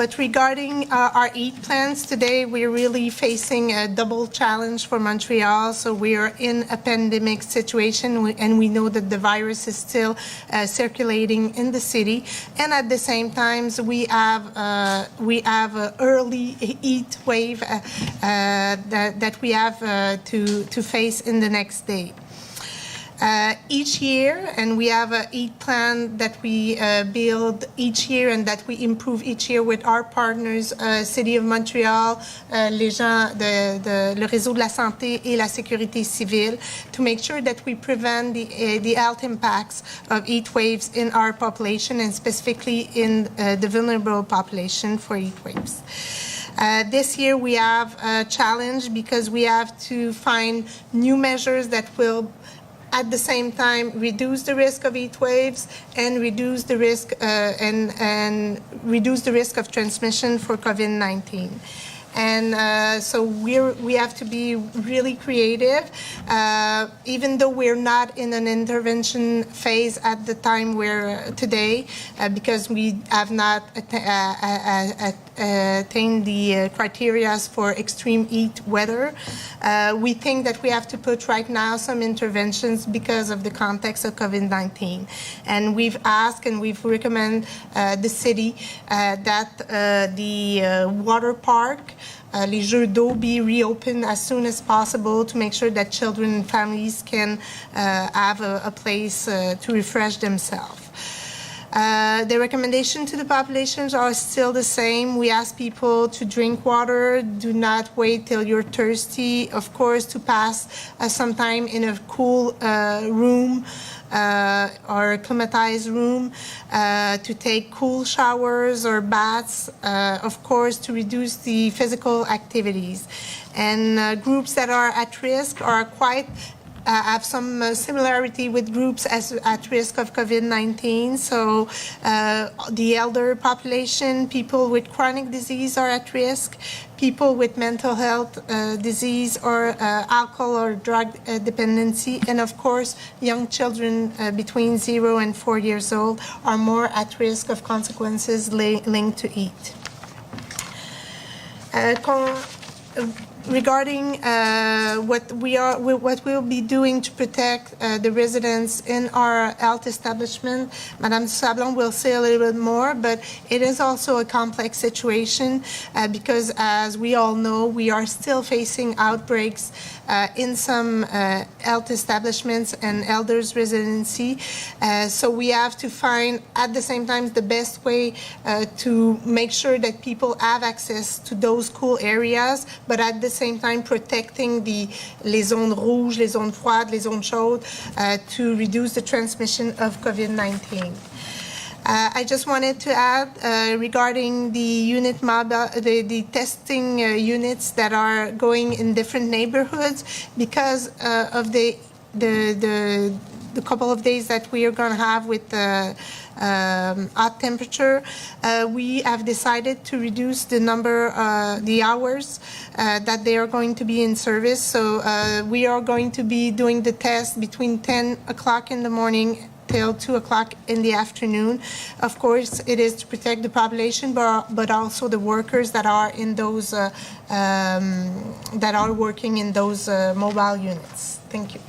But regarding our heat plans today, we're really facing a double challenge for Montreal. So we are in a pandemic situation, and we know that the virus is still circulating in the city. And at the same time, we have an early heat wave that we have to face in the next day. Each year, and we have a heat plan that we build each year and that we improve each year with our partners, City of Montreal, les gens, le réseau de la santé et la sécurité civile, to make sure that we prevent the health impacts of heat waves in our population, and specifically in the vulnerable population for heat waves. This year we have a challenge because we have to find new measures that will at the same time reduce the risk of heat waves and reduce the risk and reduce the risk of transmission for COVID-19. And so we have to be really creative, even though we're not in an intervention phase at the time we're today, because we have not attained the criteria for extreme heat weather. We think that we have to put right now some interventions because of the context of COVID-19. And we've asked and we've recommended the city that the water park, les jeux d'eau be reopened as soon as possible to make sure that children and families can have a place to refresh themselves. The recommendation to the populations are still the same. We ask people to drink water, do not wait till you're thirsty, of course, to pass some time in a cool room or a climatized room, to take cool showers or baths, of course, to reduce the physical activities. And groups that are at risk are quite have some similarity with groups at risk of COVID-19. So the elder population, people with chronic disease are at risk, people with mental health disease or alcohol or drug dependency, and of course young children between 0 and 4 years old are more at risk of consequences linked to heat. Regarding what we'll be doing to protect the residents in our health establishment, Madame Sablon will say a little bit more, but it is also a complex situation because, as we all know, we are still facing outbreaks in some health establishments and elders residency. So we have to find at the same time the best way to make sure that people have access to those cool areas, but at the same time protecting les zones rouges, les zones froides, les zones chaudes to reduce the transmission of COVID-19. I just wanted to add regarding the unit mobile, the testing units that are going in different neighborhoods because of the couple of days that we are going to have with the hot temperature, we have decided to reduce the number, the hours that they are going to be in service. So we are going to be doing the test between 10 o'clock in the morning till 2 o'clock in the afternoon. Of course, it is to protect the population, but also the workers that are in those that are working in those mobile units. Thank you.